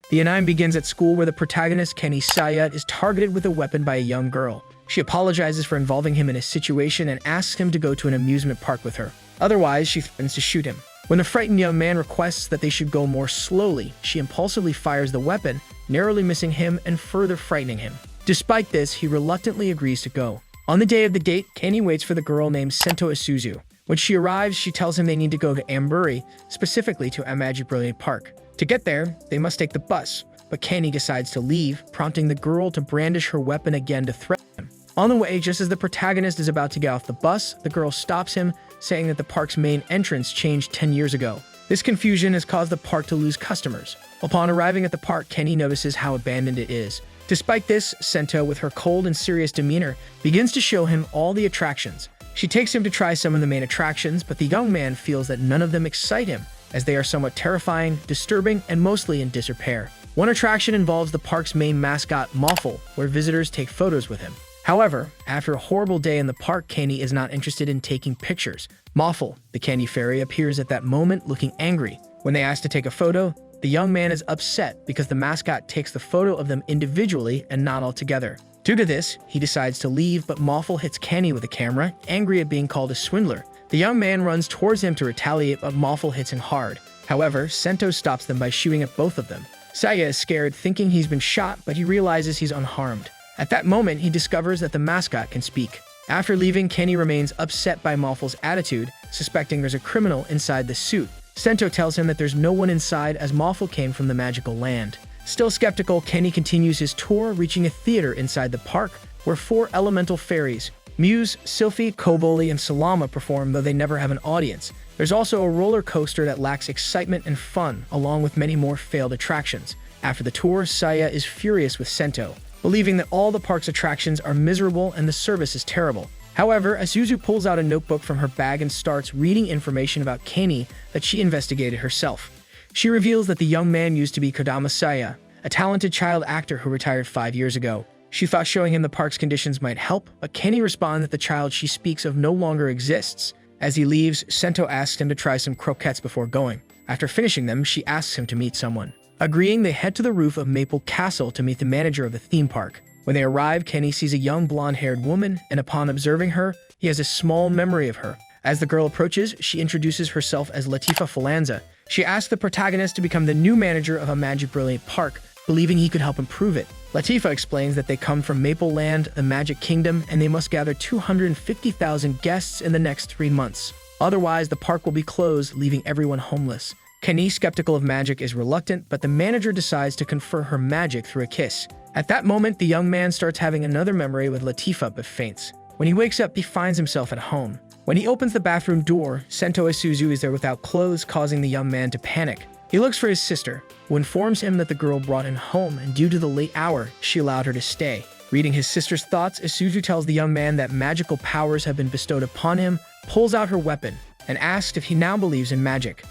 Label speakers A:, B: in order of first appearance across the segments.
A: The anime begins at school where the protagonist, Kenny Seiya, is targeted with a weapon by a young girl. She apologizes for involving him in a situation and asks him to go to an amusement park with her. Otherwise, she threatens to shoot him. When the frightened young man requests that they should go more slowly, she impulsively fires the weapon, narrowly missing him and further frightening him. Despite this, he reluctantly agrees to go. On the day of the date, Kenny waits for the girl named Sento Isuzu. When she arrives, she tells him they need to go to Amagi, specifically to Amagi Brilliant Park. To get there, they must take the bus, but Kenny decides to leave, prompting the girl to brandish her weapon again to threaten him. On the way, just as the protagonist is about to get off the bus, the girl stops him, saying that the park's main entrance changed 10 years ago. This confusion has caused the park to lose customers. Upon arriving at the park, Kenny notices how abandoned it is. Despite this, Sento, with her cold and serious demeanor, begins to show him all the attractions. She takes him to try some of the main attractions, but the young man feels that none of them excite him, as they are somewhat terrifying, disturbing, and mostly in disrepair. One attraction involves the park's main mascot, Moffle, where visitors take photos with him. However, after a horrible day in the park, Kenny is not interested in taking pictures. Moffle, the candy fairy, appears at that moment looking angry. When they ask to take a photo, the young man is upset because the mascot takes the photo of them individually and not all together. Due to this, he decides to leave, but Moffle hits Kenny with a camera, angry at being called a swindler. The young man runs towards him to retaliate, but Moffle hits him hard. However, Sento stops them by shooting at both of them. Seiya is scared, thinking he's been shot, but he realizes he's unharmed. At that moment, he discovers that the mascot can speak. After leaving, Kenny remains upset by Moffle's attitude, suspecting there's a criminal inside the suit. Sento tells him that there's no one inside as Moffle came from the magical land. Still skeptical, Kenny continues his tour, reaching a theater inside the park, where 4 elemental fairies, Muse, Sylphie, Koboli, and Salama, perform, though they never have an audience. There's also a roller coaster that lacks excitement and fun, along with many more failed attractions. After the tour, Seiya is furious with Sento, believing that all the park's attractions are miserable and the service is terrible. However, Isuzu pulls out a notebook from her bag and starts reading information about Kenny that she investigated herself. She reveals that the young man used to be Kodama Seiya, a talented child actor who retired 5 years ago. She thought showing him the park's conditions might help, but Kenny responds that the child she speaks of no longer exists. As he leaves, Sento asks him to try some croquettes before going. After finishing them, she asks him to meet someone. Agreeing, they head to the roof of Maple Castle to meet the manager of the theme park. When they arrive, Kenny sees a young blonde-haired woman, and upon observing her, he has a small memory of her. As the girl approaches, she introduces herself as Latifah Fleuranza. She asks the protagonist to become the new manager of Amagi Brilliant Park, believing he could help improve it. Latifah explains that they come from Maple Land, the Magic Kingdom, and they must gather 250,000 guests in the next 3 months. Otherwise, the park will be closed, leaving everyone homeless. Kenny, skeptical of magic, is reluctant, but the manager decides to confer her magic through a kiss. At that moment, the young man starts having another memory with Latifa but faints. When he wakes up, he finds himself at home. When he opens the bathroom door, Sento Isuzu is there without clothes, causing the young man to panic. He looks for his sister, who informs him that the girl brought him home, and due to the late hour, she allowed her to stay. Reading his sister's thoughts, Isuzu tells the young man that magical powers have been bestowed upon him, pulls out her weapon, and asks if he now believes in magic.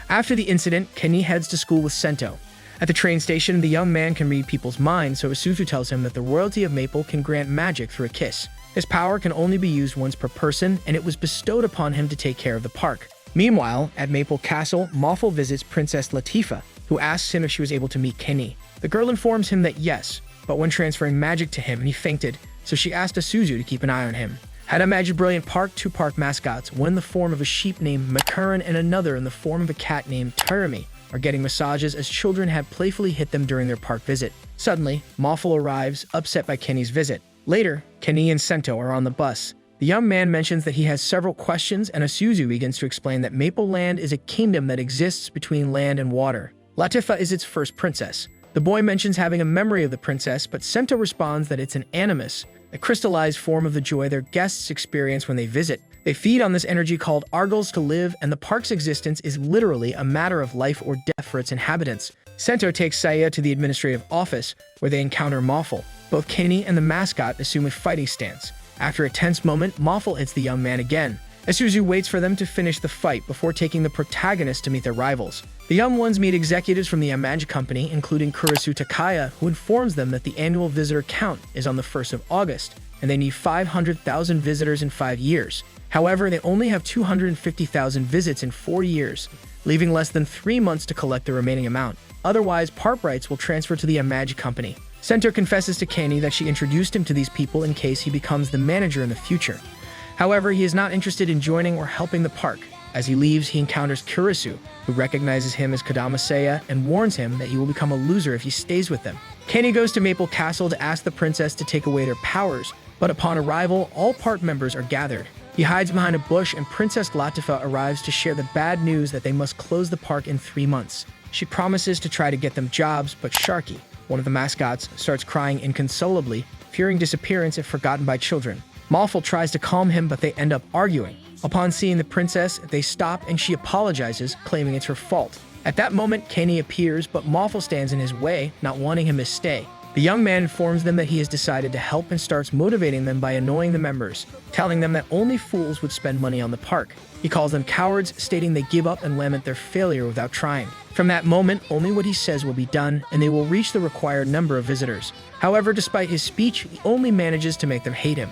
A: After the incident, Kenny heads to school with Sento. At the train station, the young man can read people's minds, so Isuzu tells him that the royalty of Maple can grant magic through a kiss. His power can only be used once per person, and it was bestowed upon him to take care of the park. Meanwhile, at Maple Castle, Moffle visits Princess Latifa, who asks him if she was able to meet Kenny. The girl informs him that yes, but when transferring magic to him, he fainted, so she asked Isuzu to keep an eye on him. At Amagi Brilliant Park, 2 park mascots, one in the form of a sheep named Macaron and another in the form of a cat named Tarami, are getting massages as children had playfully hit them during their park visit. Suddenly, Moffle arrives, upset by Kenny's visit. Later, Kenny and Sento are on the bus. The young man mentions that he has several questions, and Isuzu begins to explain that Maple Land is a kingdom that exists between land and water. Latifa is its first princess. The boy mentions having a memory of the princess, but Sento responds that it's an animus, a crystallized form of the joy their guests experience when they visit. They feed on this energy called argals to live, and the park's existence is literally a matter of life or death for its inhabitants. Sento takes Seiya to the administrative office, where they encounter Moffle. Both Kenny and the mascot assume a fighting stance. After a tense moment, Moffle hits the young man again. Isuzu waits for them to finish the fight before taking the protagonist to meet their rivals. The young ones meet executives from the Amagi Company, including Kurisu Takaya, who informs them that the annual visitor count is on the 1st of August, and they need 500,000 visitors in 5 years. However, they only have 250,000 visits in 4 years. leaving less than 3 months to collect the remaining amount. Otherwise, park rights will transfer to the Amagi company. Sento confesses to Kanie that she introduced him to these people in case he becomes the manager in the future. However, he is not interested in joining or helping the park. As he leaves, he encounters Kurisu, who recognizes him as Kodama Seiya and warns him that he will become a loser if he stays with them. Kanie goes to Maple Castle to ask the princess to take away their powers, but upon arrival, all park members are gathered. He hides behind a bush and Princess Latifa arrives to share the bad news that they must close the park in 3 months. She promises to try to get them jobs, but Sharky, one of the mascots, starts crying inconsolably, fearing disappearance if forgotten by children. Mawful tries to calm him, but they end up arguing. Upon seeing the princess, they stop and she apologizes, claiming it's her fault. At that moment, Kanie appears, but Mawful stands in his way, not wanting him to stay. The young man informs them that he has decided to help and starts motivating them by annoying the members, telling them that only fools would spend money on the park. He calls them cowards, stating they give up and lament their failure without trying. From that moment, only what he says will be done, and they will reach the required number of visitors. However, despite his speech, he only manages to make them hate him.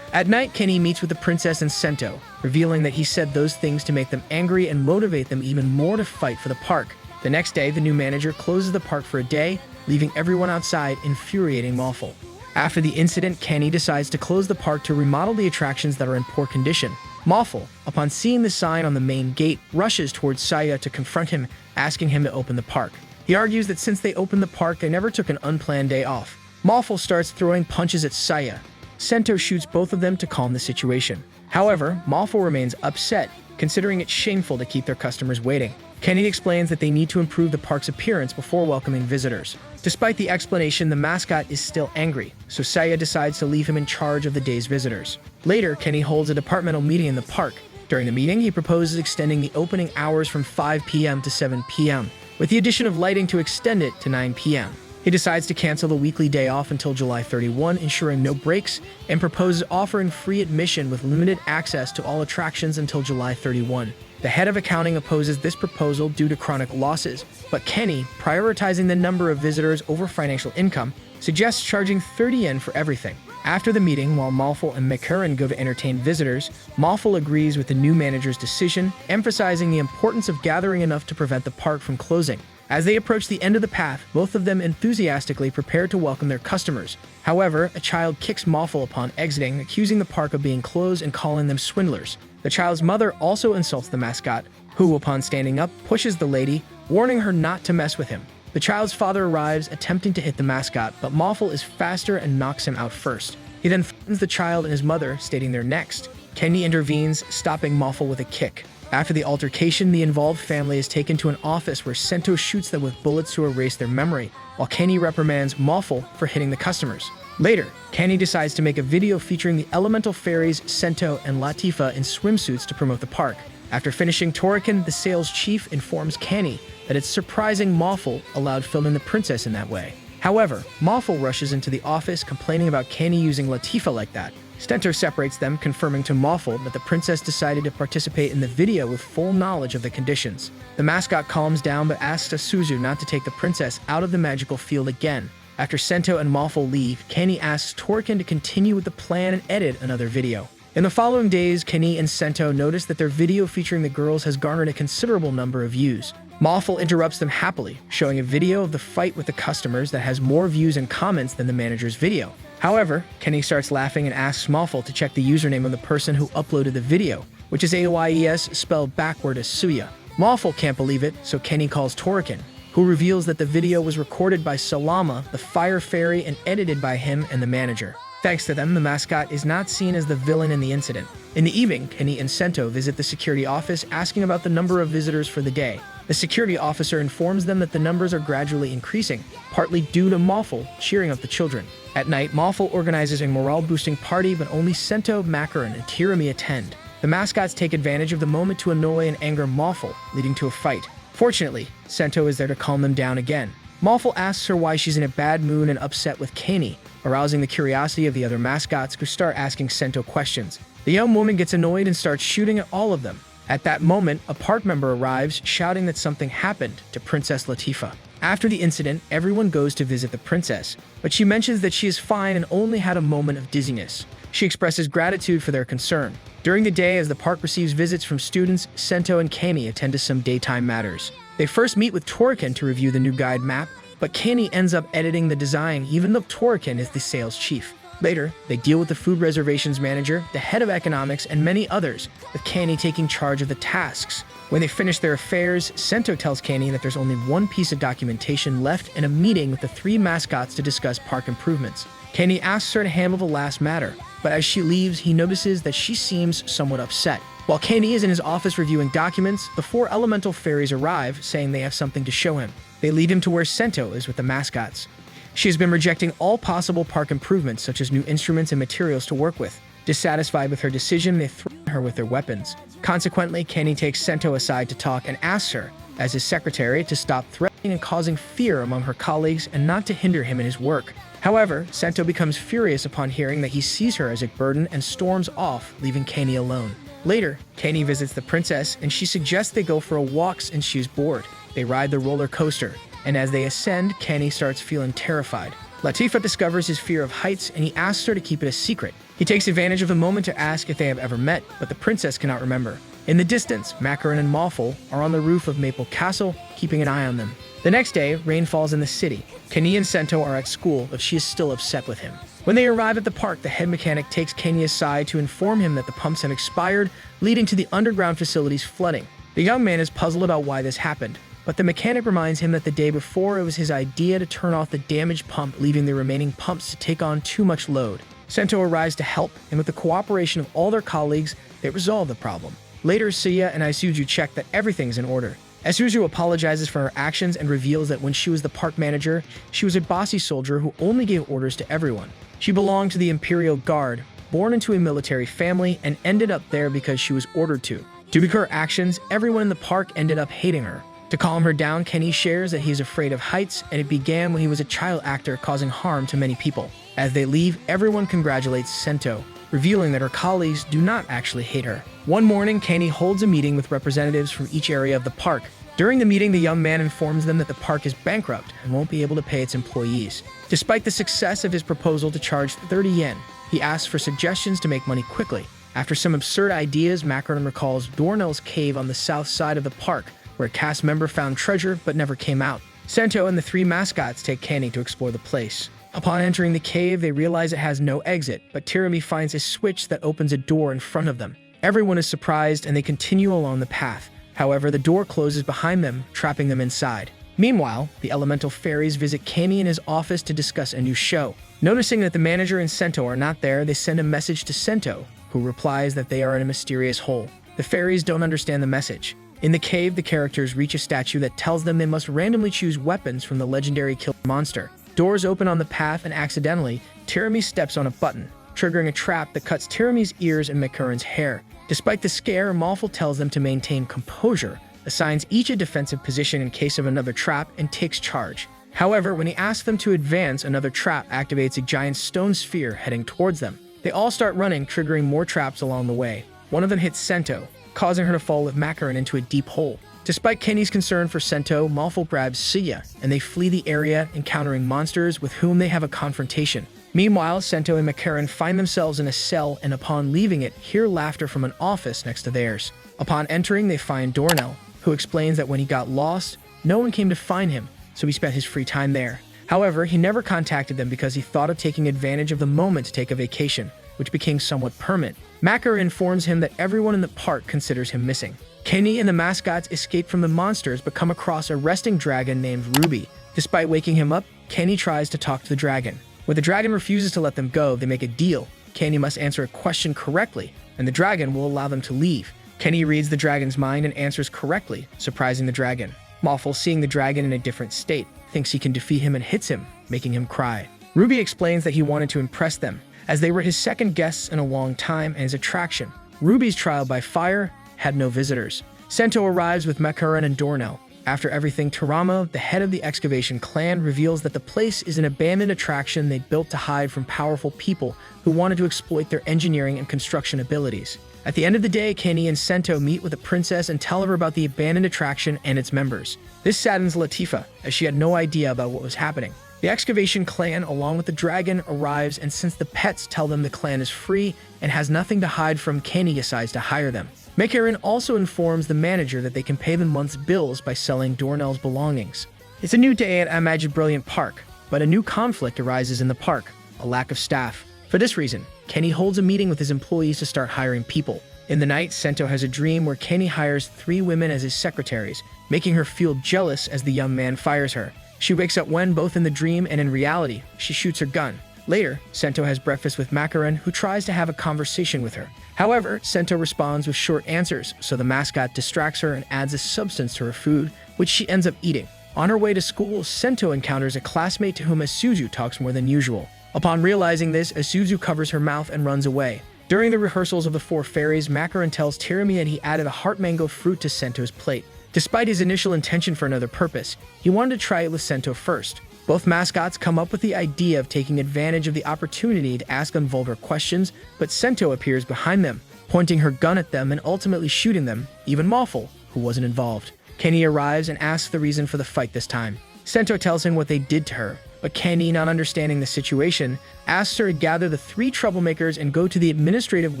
A: At night, Kanie meets with the princess and Sento, revealing that he said those things to make them angry and motivate them even more to fight for the park. The next day, the new manager closes the park for a day, leaving everyone outside, infuriating Mawful. After the incident, Kanie decides to close the park to remodel the attractions that are in poor condition. Mawful, upon seeing the sign on the main gate, rushes towards Seiya to confront him, asking him to open the park. He argues that since they opened the park, they never took an unplanned day off. Mawful starts throwing punches at Seiya. Sento shoots both of them to calm the situation. However, Mawful remains upset, considering it shameful to keep their customers waiting. Kanie explains that they need to improve the park's appearance before welcoming visitors. Despite the explanation, the mascot is still angry, so Seiya decides to leave him in charge of the day's visitors. Later, Kanie holds a departmental meeting in the park. During the meeting, he proposes extending the opening hours from 5 p.m. to 7 p.m., with the addition of lighting to extend it to 9 p.m. He decides to cancel the weekly day off until July 31, ensuring no breaks, and proposes offering free admission with limited access to all attractions until July 31. The head of accounting opposes this proposal due to chronic losses, but Kanie, prioritizing the number of visitors over financial income, suggests charging 30 yen for everything. After the meeting, while Mawful and Mikurin go to entertain visitors, Mawful agrees with the new manager's decision, emphasizing the importance of gathering enough to prevent the park from closing. As they approach the end of the path, both of them enthusiastically prepare to welcome their customers. However, a child kicks Mawful upon exiting, accusing the park of being closed and calling them swindlers. The child's mother also insults the mascot, who, upon standing up, pushes the lady, warning her not to mess with him. The child's father arrives, attempting to hit the mascot, but Mawful is faster and knocks him out first. He then threatens the child and his mother, stating they're next. Kanie intervenes, stopping Mawful with a kick. After the altercation, the involved family is taken to an office where Sento shoots them with bullets to erase their memory, while Kanie reprimands Mawful for hitting the customers. Later, Kanie decides to make a video featuring the elemental fairies Sento and Latifa in swimsuits to promote the park. After finishing Toriken, the sales chief informs Kanie that it's surprising Mawful allowed filming the princess in that way. However, Mawful rushes into the office complaining about Kanie using Latifa like that. Sento separates them, confirming to Mawful that the princess decided to participate in the video with full knowledge of the conditions. The mascot calms down but asks Isuzu not to take the princess out of the magical field again. After Sento and Mawful leave, Kanie asks Toriken to continue with the plan and edit another video. In the following days, Kanie and Sento notice that their video featuring the girls has garnered a considerable number of views. Mawful interrupts them happily, showing a video of the fight with the customers that has more views and comments than the manager's video. However, Kanie starts laughing and asks Mawful to check the username of the person who uploaded the video, which is AYES spelled backward as Suya. Mawful can't believe it, so Kanie calls Toriken, who reveals that the video was recorded by Salama, the fire fairy, and edited by him and the manager. Thanks to them, the mascot is not seen as the villain in the incident. In the evening, Kanie and Sento visit the security office asking about the number of visitors for the day. The security officer informs them that the numbers are gradually increasing, partly due to Mawful cheering up the children. At night, Mawful organizes a morale-boosting party, but only Sento, Mikurin, and Tirami attend. The mascots take advantage of the moment to annoy and anger Mawful, leading to a fight. Fortunately, Sento is there to calm them down again. Mawful asks her why she's in a bad mood and upset with Kanie, arousing the curiosity of the other mascots, who start asking Sento questions. The young woman gets annoyed and starts shooting at all of them. At that moment, a park member arrives, shouting that something happened to Princess Latifa. After the incident, everyone goes to visit the princess, but she mentions that she is fine and only had a moment of dizziness. She expresses gratitude for their concern. During the day, as the park receives visits from students, Sento and Kanie attend to some daytime matters. They first meet with Toriken to review the new guide map, but Kanie ends up editing the design even though Toriken is the sales chief. Later, they deal with the food reservations manager, the head of economics, and many others, with Kanie taking charge of the tasks. When they finish their affairs, Sento tells Kanie that there's only one piece of documentation left and a meeting with the 3 mascots to discuss park improvements. Kanie asks her to handle the last matter, but as she leaves, he notices that she seems somewhat upset. While Kanie is in his office reviewing documents, the 4 elemental fairies arrive, saying they have something to show him. They lead him to where Sento is with the mascots. She has been rejecting all possible park improvements, such as new instruments and materials to work with. Dissatisfied with her decision, they threaten her with their weapons. Consequently, Kanie takes Sento aside to talk and asks her, as his secretary, to stop threatening and causing fear among her colleagues and not to hinder him in his work. However, Sento becomes furious upon hearing that he sees her as a burden and storms off, leaving Kanie alone. Later, Kanie visits the princess and she suggests they go for a walk since she's bored. They ride the roller coaster, and as they ascend, Kanie starts feeling terrified. Latifa discovers his fear of heights and he asks her to keep it a secret. He takes advantage of the moment to ask if they have ever met, but the princess cannot remember. In the distance, Macaron and Maulful are on the roof of Maple Castle, keeping an eye on them. The next day, rain falls in the city. Kanie and Sento are at school, but she is still upset with him. When they arrive at the park, the head mechanic takes Kanie aside to inform him that the pumps have expired, leading to the underground facilities flooding. The young man is puzzled about why this happened, but the mechanic reminds him that the day before it was his idea to turn off the damaged pump, leaving the remaining pumps to take on too much load. Sento arrives to help, and with the cooperation of all their colleagues, they resolve the problem. Later, Seiya and Isuzu check that everything's in order. Isuzu apologizes for her actions and reveals that when she was the park manager, she was a bossy soldier who only gave orders to everyone. She belonged to the Imperial Guard, born into a military family, and ended up there because she was ordered to. Due to her actions, everyone in the park ended up hating her. To calm her down, Kanie shares that he's afraid of heights, and it began when he was a child actor causing harm to many people. As they leave, everyone congratulates Sento, revealing that her colleagues do not actually hate her. One morning, Kanie holds a meeting with representatives from each area of the park. During the meeting, the young man informs them that the park is bankrupt and won't be able to pay its employees. Despite the success of his proposal to charge 30 yen, he asks for suggestions to make money quickly. After some absurd ideas, Macaron recalls Dornell's cave on the south side of the park, where a cast member found treasure but never came out. Sento and the 3 mascots take Kanie to explore the place. Upon entering the cave, they realize it has no exit, but Tirami finds a switch that opens a door in front of them. Everyone is surprised and they continue along the path. However, the door closes behind them, trapping them inside. Meanwhile, the elemental fairies visit Kanie in his office to discuss a new show. Noticing that the manager and Sento are not there, they send a message to Sento, who replies that they are in a mysterious hole. The fairies don't understand the message. In the cave, the characters reach a statue that tells them they must randomly choose weapons from the legendary killer monster. Doors open on the path and accidentally, Tirami steps on a button, triggering a trap that cuts Tirami's ears and Macaron's hair. Despite the scare, Maulful tells them to maintain composure, assigns each a defensive position in case of another trap, and takes charge. However, when he asks them to advance, another trap activates a giant stone sphere heading towards them. They all start running, triggering more traps along the way. One of them hits Sento, causing her to fall with Macaron into a deep hole. Despite Kanie's concern for Sento, Maulful grabs Seiya, and they flee the area, encountering monsters with whom they have a confrontation. Meanwhile, Sento and Macaron find themselves in a cell and upon leaving it, hear laughter from an office next to theirs. Upon entering, they find Dornell, who explains that when he got lost, no one came to find him, so he spent his free time there. However, he never contacted them because he thought of taking advantage of the moment to take a vacation, which became somewhat permanent. Macaron informs him that everyone in the park considers him missing. Kanie and the mascots escape from the monsters but come across a resting dragon named Ruby. Despite waking him up, Kanie tries to talk to the dragon. When the dragon refuses to let them go, they make a deal. Kanie must answer a question correctly, and the dragon will allow them to leave. Kanie reads the dragon's mind and answers correctly, surprising the dragon. Maulful, seeing the dragon in a different state, thinks he can defeat him and hits him, making him cry. Ruby explains that he wanted to impress them, as they were his second guests in a long time and his attraction. Ruby's trial by fire had no visitors. Sento arrives with Macaron and Dornell. After everything, Tarama, the head of the excavation clan, reveals that the place is an abandoned attraction they built to hide from powerful people who wanted to exploit their engineering and construction abilities. At the end of the day, Kanie and Sento meet with the princess and tell her about the abandoned attraction and its members. This saddens Latifa, as she had no idea about what was happening. The excavation clan, along with the dragon, arrives, and since the pets tell them the clan is free and has nothing to hide from, Kanie decides to hire them. Makarin also informs the manager that they can pay the month's bills by selling Dornell's belongings. It's a new day at Amagi Brilliant Park, but a new conflict arises in the park: a lack of staff. For this reason, Kanie holds a meeting with his employees to start hiring people. In the night, Sento has a dream where Kanie hires 3 women as his secretaries, making her feel jealous as the young man fires her. She wakes up when, both in the dream and in reality, she shoots her gun. Later, Sento has breakfast with Makarin, who tries to have a conversation with her. However, Sento responds with short answers, so the mascot distracts her and adds a substance to her food, which she ends up eating. On her way to school, Sento encounters a classmate to whom Isuzu talks more than usual. Upon realizing this, Isuzu covers her mouth and runs away. During the rehearsals of the 4 fairies, Makarin tells Tirami that he added a heart mango fruit to Sento's plate. Despite his initial intention for another purpose, he wanted to try it with Sento first. Both mascots come up with the idea of taking advantage of the opportunity to ask them vulgar questions, but Sento appears behind them, pointing her gun at them and ultimately shooting them, even Mauful, who wasn't involved. Kanie arrives and asks the reason for the fight this time. Sento tells him what they did to her, but Kanie, not understanding the situation, asks her to gather the 3 troublemakers and go to the administrative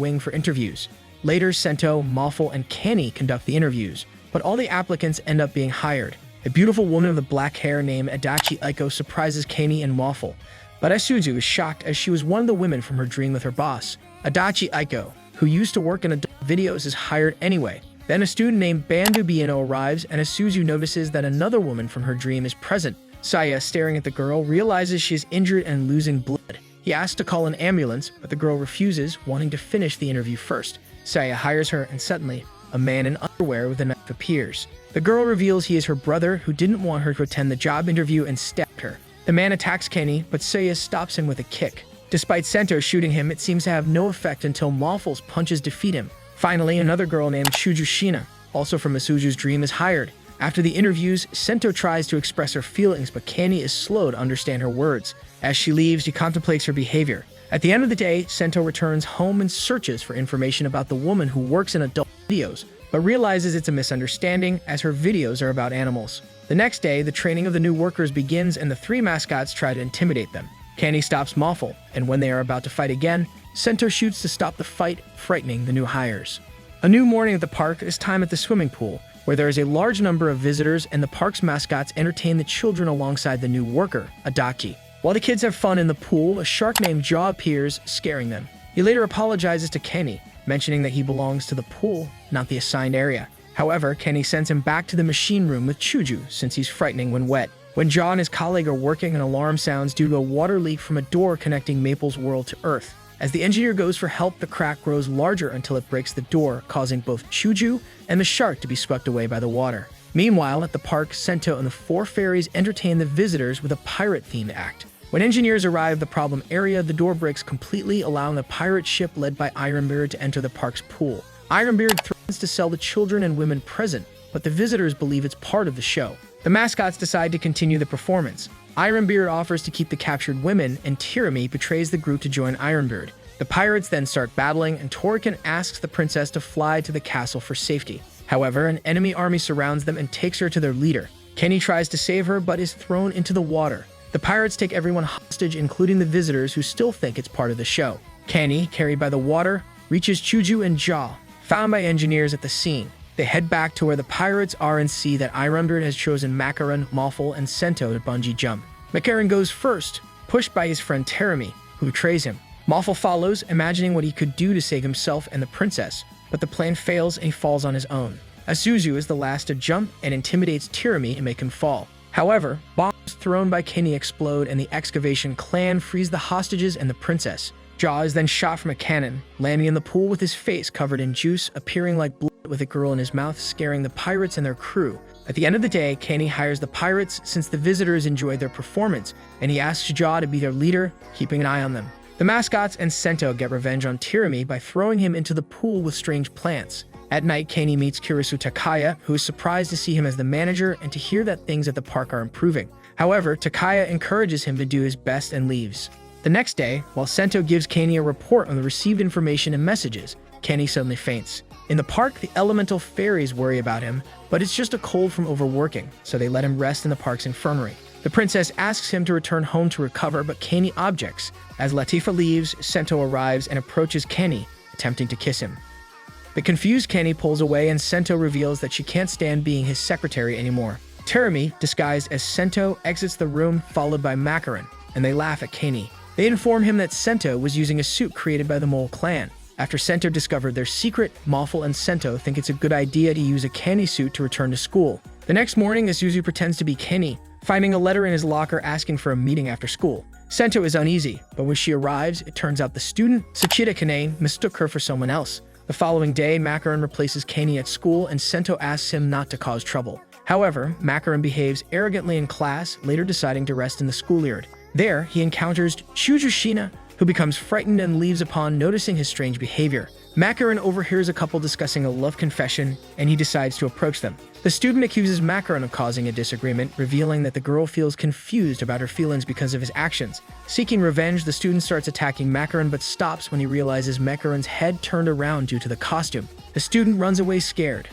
A: wing for interviews. Later, Sento, Mauful, and Kanie conduct the interviews, but all the applicants end up being hired. A beautiful woman with black hair named Adachi Aiko surprises Kanie and Mauful, but Isuzu is shocked as she was one of the women from her dream with her boss. Adachi Aiko, who used to work in adult videos, is hired anyway. Then a student named Bandu Bieno arrives, and Isuzu notices that another woman from her dream is present. Seiya, staring at the girl, realizes she is injured and losing blood. He asks to call an ambulance, but the girl refuses, wanting to finish the interview first. Seiya hires her, and suddenly, a man in underwear with a knife appears. The girl reveals he is her brother, who didn't want her to attend the job interview and stabbed her. The man attacks Kanie, but Seiya stops him with a kick. Despite Sento shooting him, it seems to have no effect until Mauful's punches defeat him. Finally, another girl named Shujushina, also from Isuzu's dream, is hired. After the interviews, Sento tries to express her feelings, but Kanie is slow to understand her words. As she leaves, he contemplates her behavior. At the end of the day, Sento returns home and searches for information about the woman who works in adult videos, but realizes it's a misunderstanding as her videos are about animals. The next day, the training of the new workers begins and the 3 mascots try to intimidate them. Kanie stops Mauful, and when they are about to fight again, Sento shoots to stop the fight, frightening the new hires. A new morning at the park is time at the swimming pool, where there is a large number of visitors and the park's mascots entertain the children alongside the new worker, Adachi. While the kids have fun in the pool, a shark named Jaw appears, scaring them. He later apologizes to Kanie, mentioning that he belongs to the pool, not the assigned area. However, Kanie sends him back to the machine room with Chuju, since he's frightening when wet. When Jaw and his colleague are working, an alarm sounds due to a water leak from a door connecting Maple's world to Earth. As the engineer goes for help, the crack grows larger until it breaks the door, causing both Chuju and the shark to be swept away by the water. Meanwhile, at the park, Sento and the 4 fairies entertain the visitors with a pirate-themed act. When engineers arrive at the problem area, the door breaks completely, allowing the pirate ship led by Ironbeard to enter the park's pool. Ironbeard threatens to sell the children and women present, but the visitors believe it's part of the show. The mascots decide to continue the performance. Ironbeard offers to keep the captured women, and Tirami betrays the group to join Ironbeard. The pirates then start battling, and Torican asks the princess to fly to the castle for safety. However, an enemy army surrounds them and takes her to their leader. Kanie tries to save her, but is thrown into the water. The pirates take everyone hostage, including the visitors who still think it's part of the show. Kanie, carried by the water, reaches Chuju and Jaw, found by engineers at the scene. They head back to where the pirates are and see that Ironbeard has chosen Makarin, Mauful, and Sento to bungee jump. Makarin goes first, pushed by his friend Tirami, who betrays him. Mauful follows, imagining what he could do to save himself and the princess, but the plan fails and he falls on his own. Isuzu is the last to jump and intimidates Tirami and make him fall. However, bombs thrown by Kanie explode and the excavation clan frees the hostages and the princess. Jaw is then shot from a cannon, landing in the pool with his face covered in juice, appearing like blood with a girl in his mouth, scaring the pirates and their crew. At the end of the day, Kanie hires the pirates since the visitors enjoyed their performance, and he asks Jaw to be their leader, keeping an eye on them. The mascots and Sento get revenge on Tirami by throwing him into the pool with strange plants. At night, Kanie meets Kurisu Takaya, who is surprised to see him as the manager and to hear that things at the park are improving. However, Takaya encourages him to do his best and leaves. The next day, while Sento gives Kanie a report on the received information and messages, Kenny suddenly faints. In the park, the elemental fairies worry about him, but it's just a cold from overworking, so they let him rest in the park's infirmary. The princess asks him to return home to recover, but Kenny objects. As Latifah leaves, Sento arrives and approaches Kenny, attempting to kiss him. The confused Kenny pulls away and Sento reveals that she can't stand being his secretary anymore. Terumi, disguised as Sento, exits the room, followed by Macaron, and they laugh at Kenny. They inform him that Sento was using a suit created by the Mole clan. After Sento discovered their secret, Moffel and Sento think it's a good idea to use a Kenny suit to return to school. The next morning, Isuzu pretends to be Kenny, finding a letter in his locker asking for a meeting after school. Sento is uneasy, but when she arrives, it turns out the student, Seiya Kanie, mistook her for someone else. The following day, Macaron replaces Kenny at school and Sento asks him not to cause trouble. However, Macaron behaves arrogantly in class, later deciding to rest in the schoolyard. There, he encounters Chujushina, who becomes frightened and leaves upon noticing his strange behavior. Macaron overhears a couple discussing a love confession, and he decides to approach them. The student accuses Macaron of causing a disagreement, revealing that the girl feels confused about her feelings because of his actions. Seeking revenge, the student starts attacking Macaron but stops when he realizes Macaron's head turned around due to the costume. The student runs away scared.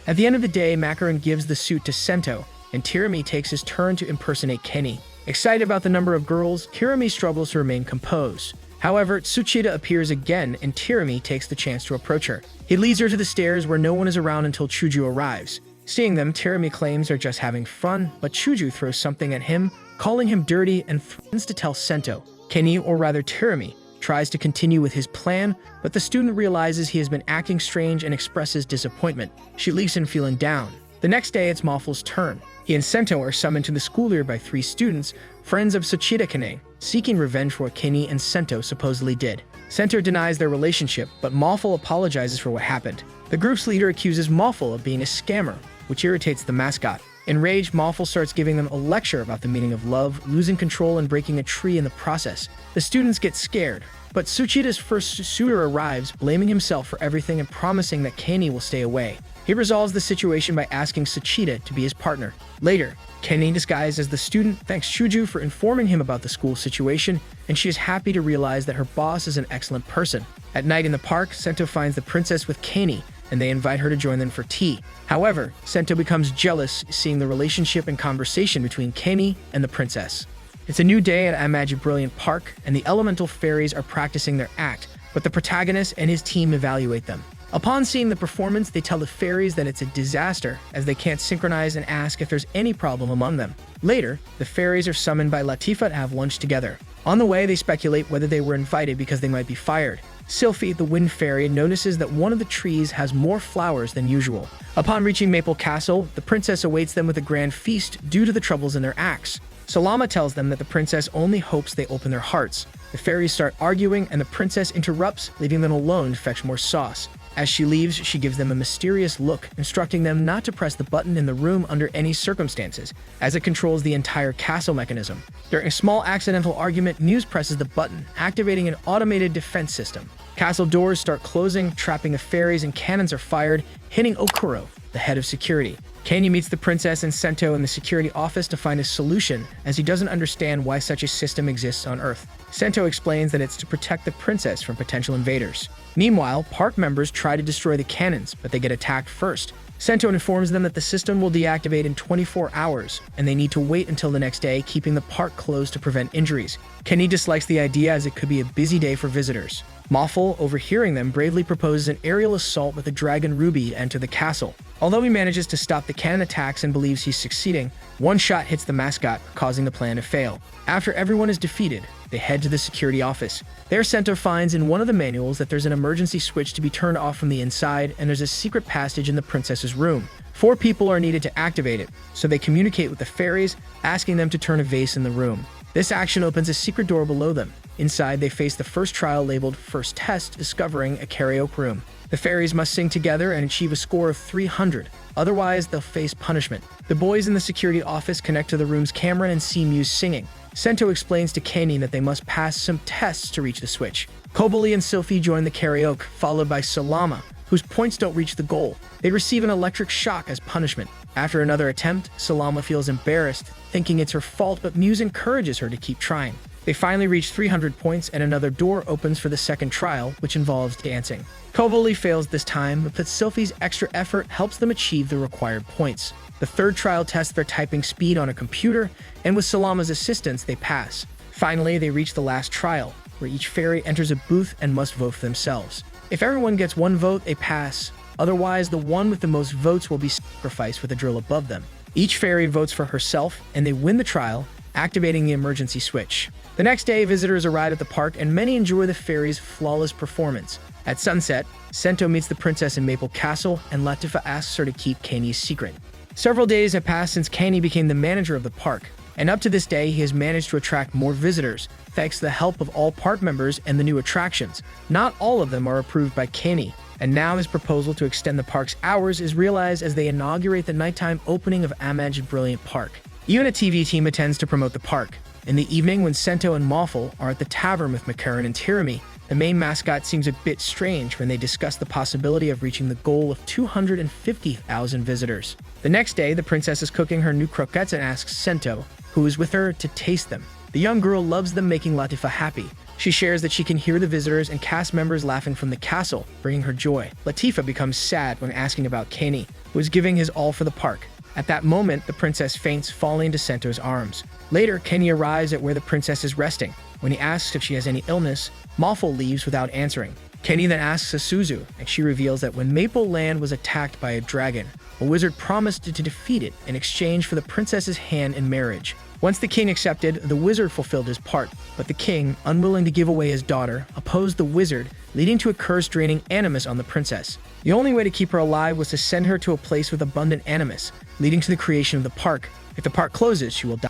A: At the end of the day, Macaron gives the suit to Sento, and Terumi takes his turn to impersonate Kenny. Excited about the number of girls, Terumi struggles to remain composed. However, Tsuchida appears again and Terumi takes the chance to approach her. He leads her to the stairs where no one is around until Chuju arrives. Seeing them, Terumi claims they're just having fun, but Chuju throws something at him, calling him dirty and threatens to tell Sento. Kenny, or rather Terumi, tries to continue with his plan, but the student realizes he has been acting strange and expresses disappointment. She leaves him feeling down. The next day, it's Moffel's turn. He and Sento are summoned to the schoolyard by 3 students, friends of Seiya Kanie, seeking revenge for what Kenny and Sento supposedly did. Sento denies their relationship, but Moffel apologizes for what happened. The group's leader accuses Moffel of being a scammer, which irritates the mascot. Enraged, Moffel starts giving them a lecture about the meaning of love, losing control and breaking a tree in the process. The students get scared, but Tsuchida's first suitor arrives, blaming himself for everything and promising that Kenny will stay away. He resolves the situation by asking Tsuchida to be his partner. Later, Kenny, disguised as the student, thanks Chuju for informing him about the school situation, and she is happy to realize that her boss is an excellent person. At night in the park, Sento finds the princess with Kenny, and they invite her to join them for tea. However, Sento becomes jealous seeing the relationship and conversation between Kenny and the princess. It's a new day at Amagi Brilliant Park, and the elemental fairies are practicing their act, but the protagonist and his team evaluate them. Upon seeing the performance, they tell the fairies that it's a disaster, as they can't synchronize and ask if there's any problem among them. Later, the fairies are summoned by Latifa to have lunch together. On the way, they speculate whether they were invited because they might be fired. Sylphie, the wind fairy, notices that one of the trees has more flowers than usual. Upon reaching Maple Castle, the princess awaits them with a grand feast due to the troubles in their acts. Salama tells them that the princess only hopes they open their hearts. The fairies start arguing, and the princess interrupts, leaving them alone to fetch more sauce. As she leaves, she gives them a mysterious look, instructing them not to press the button in the room under any circumstances, as it controls the entire castle mechanism. During a small accidental argument, Muse presses the button, activating an automated defense system. Castle doors start closing, trapping the fairies, and cannons are fired, hitting Okuro, the head of security. Kanye meets the princess and Sento in the security office to find a solution, as he doesn't understand why such a system exists on Earth. Sento explains that it's to protect the princess from potential invaders. Meanwhile, park members try to destroy the cannons, but they get attacked first. Sento informs them that the system will deactivate in 24 hours, and they need to wait until the next day, keeping the park closed to prevent injuries. Kenny dislikes the idea as it could be a busy day for visitors. Moffel, overhearing them, bravely proposes an aerial assault with a dragon ruby to enter the castle. Although he manages to stop the cannon attacks and believes he's succeeding, one shot hits the mascot, causing the plan to fail. After everyone is defeated, they head to the security office. There, Sento finds in one of the manuals that there's an emergency switch to be turned off from the inside, and there's a secret passage in the princess's room. 4 people are needed to activate it, so they communicate with the fairies, asking them to turn a vase in the room. This action opens a secret door below them. Inside, they face the first trial labeled First Test, discovering a karaoke room. The fairies must sing together and achieve a score of 300, otherwise they'll face punishment. The boys in the security office connect to the room's camera and see Muse singing. Sento explains to Kenny that they must pass some tests to reach the switch. Kobali and Sylphie join the karaoke, followed by Salama, whose points don't reach the goal. They receive an electric shock as punishment. After another attempt, Salama feels embarrassed, thinking it's her fault, but Muse encourages her to keep trying. They finally reach 300 points and another door opens for the second trial, which involves dancing. Kovoli fails this time, but Sophie's extra effort helps them achieve the required points. The third trial tests their typing speed on a computer, and with Salama's assistance, they pass. Finally, they reach the last trial, where each fairy enters a booth and must vote for themselves. If everyone gets one vote, they pass. Otherwise, the one with the most votes will be sacrificed with a drill above them. Each fairy votes for herself, and they win the trial, activating the emergency switch. The next day, visitors arrive at the park, and many enjoy the fairies' flawless performance. At sunset, Sento meets the princess in Maple Castle, and Latifa asks her to keep Kanie's secret. Several days have passed since Kanie became the manager of the park, and up to this day, he has managed to attract more visitors, thanks to the help of all park members and the new attractions. Not all of them are approved by Kanie, and now his proposal to extend the park's hours is realized as they inaugurate the nighttime opening of Amagi Brilliant Park. Even a TV team attends to promote the park. In the evening, when Sento and Moffel are at the tavern with Makaran and Tirami, the main mascot seems a bit strange when they discuss the possibility of reaching the goal of 250,000 visitors. The next day, the princess is cooking her new croquettes and asks Sento, who is with her, to taste them. The young girl loves them, making Latifa happy. She shares that she can hear the visitors and cast members laughing from the castle, bringing her joy. Latifa becomes sad when asking about Kanie, who is giving his all for the park. At that moment, the princess faints, falling into Sento's arms. Later, Kanie arrives at where the princess is resting. When he asks if she has any illness, Moffel leaves without answering. Kanie then asks Isuzu, and she reveals that when Maple Land was attacked by a dragon, a wizard promised to defeat it in exchange for the princess's hand in marriage. Once the king accepted, the wizard fulfilled his part, but the king, unwilling to give away his daughter, opposed the wizard, leading to a curse draining animus on the princess. The only way to keep her alive was to send her to a place with abundant animus, leading to the creation of the park. If the park closes, she will die.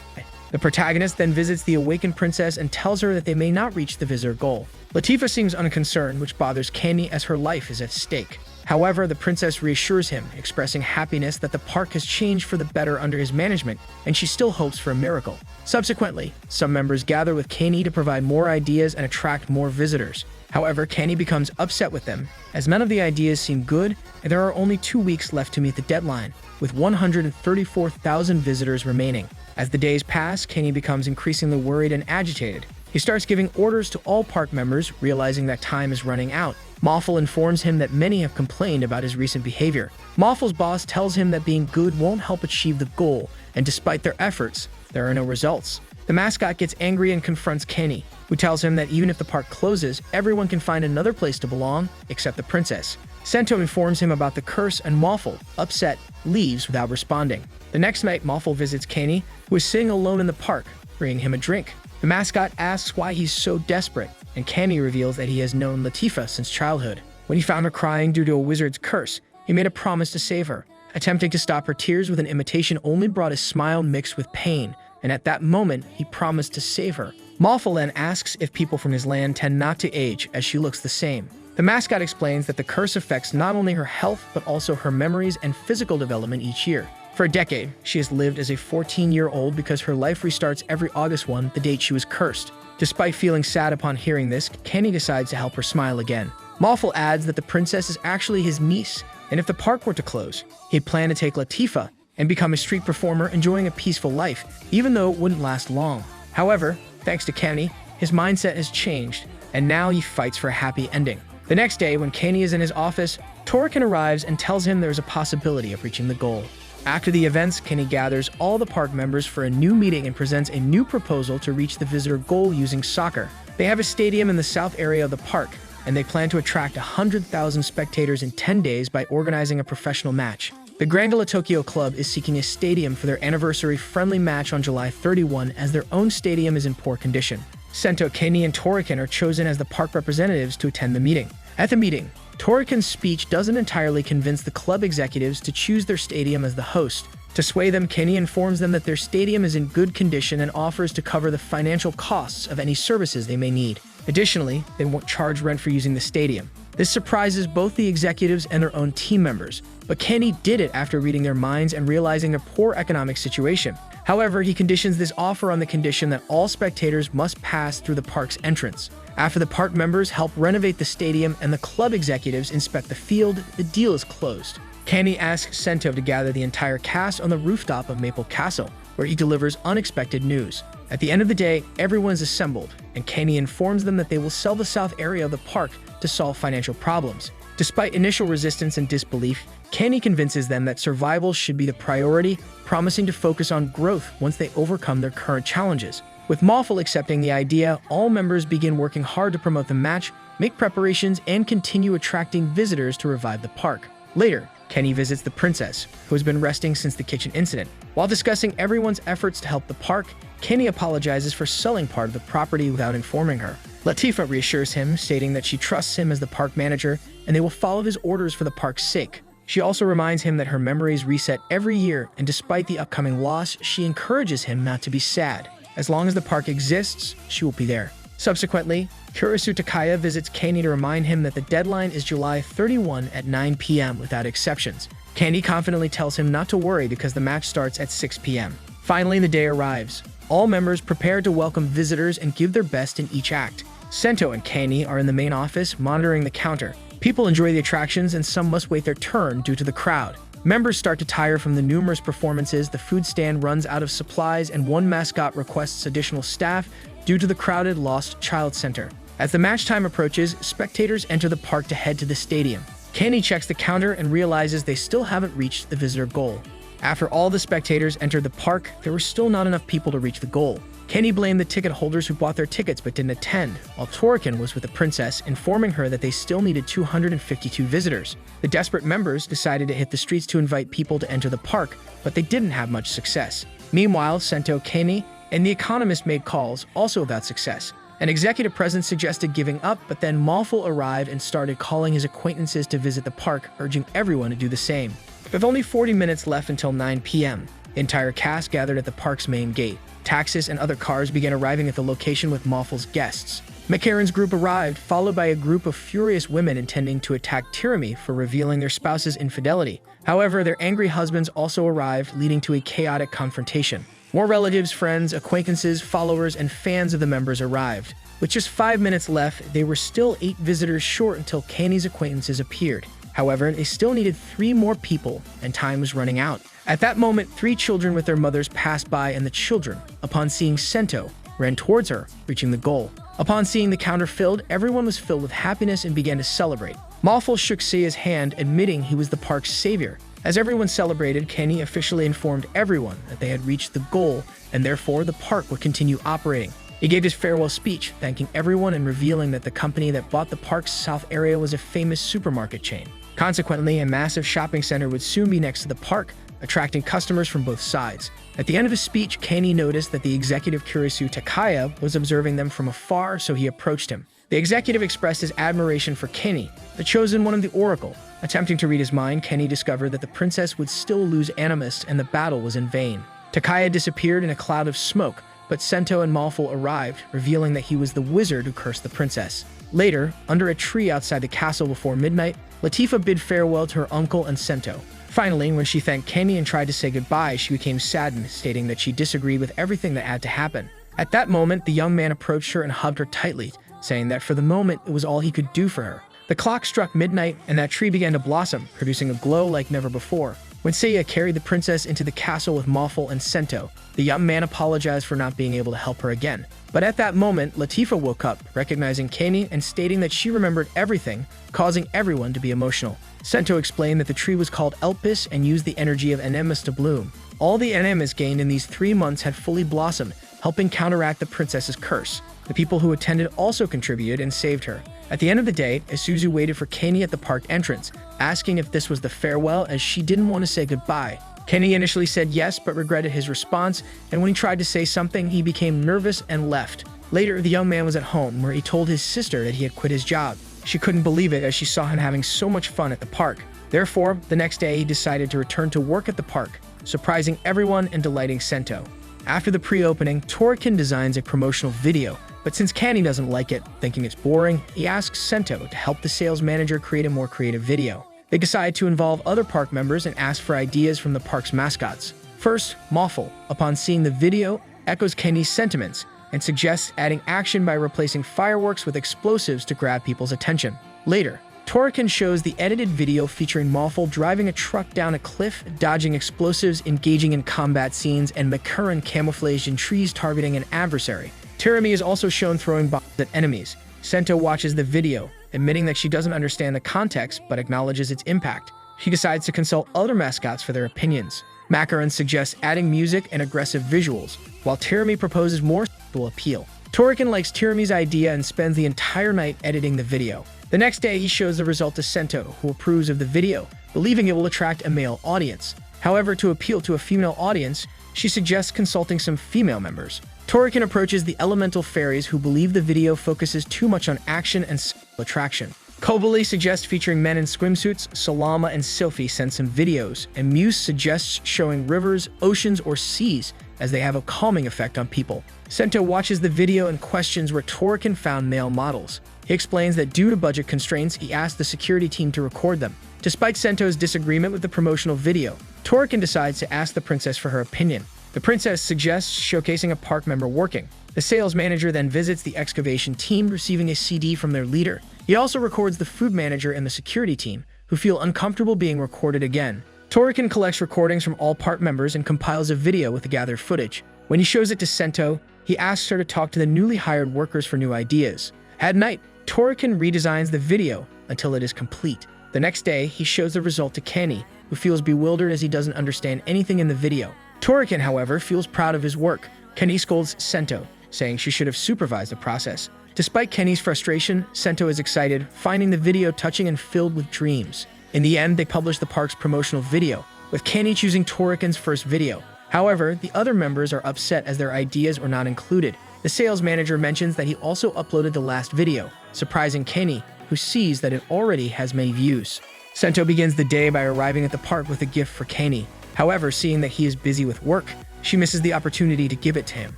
A: The protagonist then visits the awakened princess and tells her that they may not reach the visitor goal. Latifa seems unconcerned, which bothers Kanie as her life is at stake. However, the princess reassures him, expressing happiness that the park has changed for the better under his management, and she still hopes for a miracle. Subsequently, some members gather with Kanie to provide more ideas and attract more visitors. However, Kanie becomes upset with them, as none of the ideas seem good, and there are only 2 weeks left to meet the deadline, with 134,000 visitors remaining. As the days pass, Kanie becomes increasingly worried and agitated. He starts giving orders to all park members, realizing that time is running out. Moffel informs him that many have complained about his recent behavior. Moffel's boss tells him that being good won't help achieve the goal, and despite their efforts, there are no results. The mascot gets angry and confronts Kanie, who tells him that even if the park closes, everyone can find another place to belong, except the princess. Sento informs him about the curse, and Moffel, upset, leaves without responding. The next night, Moffel visits Kanie, who is sitting alone in the park, bringing him a drink. The mascot asks why he's so desperate, and Kanie reveals that he has known Latifa since childhood. When he found her crying due to a wizard's curse, he made a promise to save her. Attempting to stop her tears with an imitation only brought a smile mixed with pain, and at that moment, he promised to save her. Moffel then asks if people from his land tend not to age, as she looks the same. The mascot explains that the curse affects not only her health, but also her memories and physical development each year. For a decade, she has lived as a 14-year-old because her life restarts every August 1, the date she was cursed. Despite feeling sad upon hearing this, Kanie decides to help her smile again. Moffel adds that the princess is actually his niece, and if the park were to close, he'd plan to take Latifa and become a street performer enjoying a peaceful life, even though it wouldn't last long. However, thanks to Kanie, his mindset has changed, and now he fights for a happy ending. The next day, when Kanie is in his office, Torican arrives and tells him there's a possibility of reaching the goal. After the events, Kanie gathers all the park members for a new meeting and presents a new proposal to reach the visitor goal using soccer. They have a stadium in the south area of the park, and they plan to attract 100,000 spectators in 10 days by organizing a professional match. The Gradual Tokyo Club is seeking a stadium for their anniversary friendly match on July 31, as their own stadium is in poor condition. Sento, Kanie, and Torican are chosen as the park representatives to attend the meeting. At the meeting, Torican's speech doesn't entirely convince the club executives to choose their stadium as the host. To sway them, Kanie informs them that their stadium is in good condition and offers to cover the financial costs of any services they may need. Additionally, they won't charge rent for using the stadium. This surprises both the executives and their own team members, but Kanie did it after reading their minds and realizing their poor economic situation. However, he conditions this offer on the condition that all spectators must pass through the park's entrance. After the park members help renovate the stadium and the club executives inspect the field, the deal is closed. Kanie asks Sento to gather the entire cast on the rooftop of Maple Castle, where he delivers unexpected news. At the end of the day, everyone is assembled, and Kanie informs them that they will sell the south area of the park to solve financial problems. Despite initial resistance and disbelief, Kanie convinces them that survival should be the priority, promising to focus on growth once they overcome their current challenges. With Mauful accepting the idea, all members begin working hard to promote the match, make preparations, and continue attracting visitors to revive the park. Later, Kanie visits the princess, who has been resting since the kitchen incident. While discussing everyone's efforts to help the park, Kanie apologizes for selling part of the property without informing her. Latifa reassures him, stating that she trusts him as the park manager and they will follow his orders for the park's sake. She also reminds him that her memories reset every year, and despite the upcoming loss, she encourages him not to be sad. As long as the park exists, she will be there. Subsequently, Kurisu Takaya visits Kanie to remind him that the deadline is July 31 at 9 p.m. without exceptions. Kanie confidently tells him not to worry because the match starts at 6 p.m. Finally, the day arrives. All members prepare to welcome visitors and give their best in each act. Sento and Kanie are in the main office monitoring the counter. People enjoy the attractions and some must wait their turn due to the crowd. Members start to tire from the numerous performances, the food stand runs out of supplies, and one mascot requests additional staff due to the crowded Lost Child Center. As the match time approaches, spectators enter the park to head to the stadium. Kanie checks the counter and realizes they still haven't reached the visitor goal. After all the spectators entered the park, there were still not enough people to reach the goal. Kanie blamed the ticket holders who bought their tickets but didn't attend, while Toriken was with the princess, informing her that they still needed 252 visitors. The desperate members decided to hit the streets to invite people to enter the park, but they didn't have much success. Meanwhile, Sento, Kanie, and The Economist made calls, also without success. An executive presence suggested giving up, but then Mauful arrived and started calling his acquaintances to visit the park, urging everyone to do the same. With only 40 minutes left until 9 p.m., the entire cast gathered at the park's main gate. Taxis and other cars began arriving at the location with Mauful's guests. McCarran's group arrived, followed by a group of furious women intending to attack Tirami for revealing their spouse's infidelity. However, their angry husbands also arrived, leading to a chaotic confrontation. More relatives, friends, acquaintances, followers, and fans of the members arrived. With just 5 minutes left, they were still 8 visitors short until Kanie's acquaintances appeared. However, they still needed 3 more people, and time was running out. At that moment, 3 children with their mothers passed by, and the children, upon seeing Sento, ran towards her, reaching the goal. Upon seeing the counter filled, everyone was filled with happiness and began to celebrate. Mauful shook Seiya's hand, admitting he was the park's savior. As everyone celebrated, Kanie officially informed everyone that they had reached the goal, and therefore the park would continue operating. He gave his farewell speech, thanking everyone and revealing that the company that bought the park's south area was a famous supermarket chain. Consequently, a massive shopping center would soon be next to the park, attracting customers from both sides. At the end of his speech, Kanie noticed that the executive Kurisu Takaya was observing them from afar, so he approached him. The executive expressed his admiration for Kanie, the chosen one of the Oracle. Attempting to read his mind, Kanie discovered that the princess would still lose Animus and the battle was in vain. Takaya disappeared in a cloud of smoke, but Sento and Mauful arrived, revealing that he was the wizard who cursed the princess. Later, under a tree outside the castle before midnight, Latifa bid farewell to her uncle and Sento. Finally, when she thanked Kanie and tried to say goodbye, she became saddened, stating that she disagreed with everything that had to happen. At that moment, the young man approached her and hugged her tightly, saying that for the moment, it was all he could do for her. The clock struck midnight, and that tree began to blossom, producing a glow like never before. When Seiya carried the princess into the castle with Mauful and Sento, the young man apologized for not being able to help her again. But at that moment, Latifa woke up, recognizing Kanie and stating that she remembered everything, causing everyone to be emotional. Sento explained that the tree was called Elpis and used the energy of Animus to bloom. All the Animus gained in these 3 months had fully blossomed, helping counteract the princess's curse. The people who attended also contributed and saved her. At the end of the day, Isuzu waited for Kanie at the park entrance, asking if this was the farewell as she didn't want to say goodbye. Kanie initially said yes but regretted his response, and when he tried to say something, he became nervous and left. Later, the young man was at home where he told his sister that he had quit his job. She couldn't believe it as she saw him having so much fun at the park. Therefore, the next day he decided to return to work at the park, surprising everyone and delighting Sento. After the pre-opening, Toriken designs a promotional video, but since Kanie doesn't like it, thinking it's boring, he asks Sento to help the sales manager create a more creative video. They decide to involve other park members and ask for ideas from the park's mascots. First, Mauful, upon seeing the video, echoes Kanie's sentiments and suggests adding action by replacing fireworks with explosives to grab people's attention. Later, Toriken shows the edited video featuring Mawful driving a truck down a cliff, dodging explosives, engaging in combat scenes, and Makurin camouflaged in trees targeting an adversary. Tirami is also shown throwing bombs at enemies. Sento watches the video, admitting that she doesn't understand the context but acknowledges its impact. She decides to consult other mascots for their opinions. Makurin suggests adding music and aggressive visuals, while Tirami proposes more sexual appeal. Toriken likes Tirami's idea and spends the entire night editing the video. The next day, he shows the result to Sento, who approves of the video, believing it will attract a male audience. However, to appeal to a female audience, she suggests consulting some female members. Toriken approaches the elemental fairies, who believe the video focuses too much on action and sexual attraction. Kobali suggests featuring men in swimsuits. Salama and Sylphie send some videos, and Muse suggests showing rivers, oceans, or seas, as they have a calming effect on people. Sento watches the video and questions where Toriken found male models. He explains that due to budget constraints, he asked the security team to record them. Despite Sento's disagreement with the promotional video, Toriken decides to ask the princess for her opinion. The princess suggests showcasing a park member working. The sales manager then visits the excavation team, receiving a CD from their leader. He also records the food manager and the security team, who feel uncomfortable being recorded again. Toriken collects recordings from all park members and compiles a video with the gathered footage. When he shows it to Sento, he asks her to talk to the newly hired workers for new ideas. At night, Toriken redesigns the video until it is complete. The next day, he shows the result to Kanie, who feels bewildered as he doesn't understand anything in the video. Toriken, however, feels proud of his work. Kanie scolds Sento, saying she should have supervised the process. Despite Kenie's frustration, Sento is excited, finding the video touching and filled with dreams. In the end, they publish the park's promotional video, with Kanie choosing Toriken's first video. However, the other members are upset as their ideas were not included. The sales manager mentions that he also uploaded the last video, surprising Kanie, who sees that it already has many views. Sento begins the day by arriving at the park with a gift for Kanie. However, seeing that he is busy with work, she misses the opportunity to give it to him.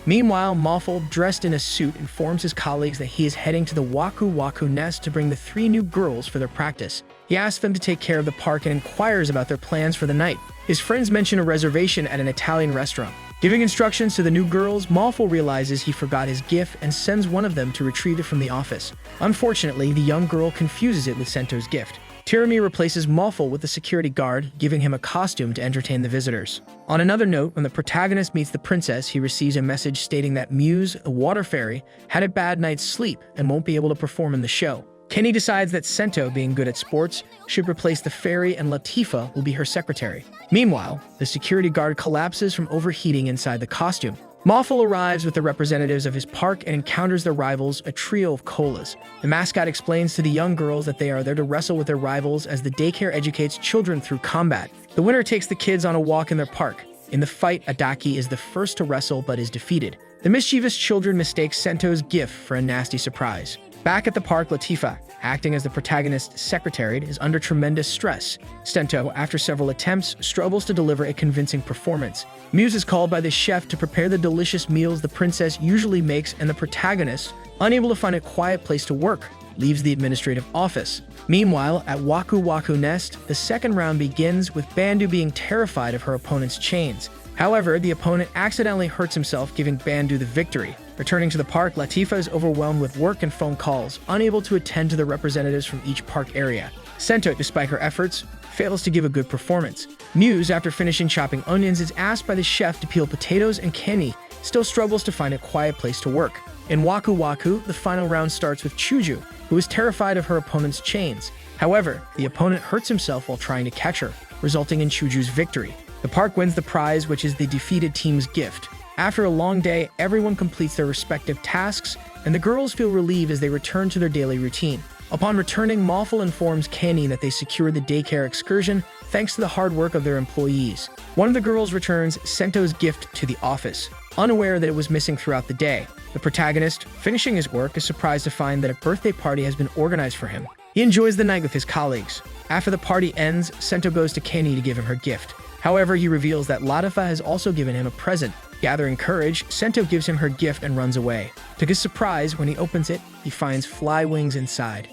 A: Meanwhile, Mawful, dressed in a suit, informs his colleagues that he is heading to the Waku Waku nest to bring the 3 new girls for their practice. He asks them to take care of the park and inquires about their plans for the night. His friends mention a reservation at an Italian restaurant. Giving instructions to the new girls, Mawful realizes he forgot his gift and sends one of them to retrieve it from the office. Unfortunately, the young girl confuses it with Sento's gift. Tirami replaces Mawful with a security guard, giving him a costume to entertain the visitors. On another note, when the protagonist meets the princess, he receives a message stating that Muse, the water fairy, had a bad night's sleep and won't be able to perform in the show. Kanie decides that Sento, being good at sports, should replace the fairy and Latifa will be her secretary. Meanwhile, the security guard collapses from overheating inside the costume. Mawful arrives with the representatives of his park and encounters their rivals, a trio of colas. The mascot explains to the young girls that they are there to wrestle with their rivals as the daycare educates children through combat. The winner takes the kids on a walk in their park. In the fight, Adaki is the first to wrestle but is defeated. The mischievous children mistake Sento's gift for a nasty surprise. Back at the park, Latifa, acting as the protagonist's secretary, is under tremendous stress. Sento, after several attempts, struggles to deliver a convincing performance. Muse is called by the chef to prepare the delicious meals the princess usually makes, and the protagonist, unable to find a quiet place to work, leaves the administrative office. Meanwhile, at Waku Waku Nest, the second round begins with Bandu being terrified of her opponent's chains. However, the opponent accidentally hurts himself, giving Bandu the victory. Returning to the park, Latifa is overwhelmed with work and phone calls, unable to attend to the representatives from each park area. Sento, despite her efforts, fails to give a good performance. Muse, after finishing chopping onions, is asked by the chef to peel potatoes, and Kanie still struggles to find a quiet place to work. In Waku Waku, the final round starts with Chuju, who is terrified of her opponent's chains. However, the opponent hurts himself while trying to catch her, resulting in Chuju's victory. The park wins the prize, which is the defeated team's gift. After a long day, everyone completes their respective tasks, and the girls feel relieved as they return to their daily routine. Upon returning, Mawful informs Kanie that they secured the daycare excursion thanks to the hard work of their employees. One of the girls returns Sento's gift to the office, unaware that it was missing throughout the day. The protagonist, finishing his work, is surprised to find that a birthday party has been organized for him. He enjoys the night with his colleagues. After the party ends, Sento goes to Kanie to give him her gift. However, he reveals that Latifa has also given him a present. Gathering courage, Sento gives him her gift and runs away. To his surprise, when he opens it, he finds fly wings inside.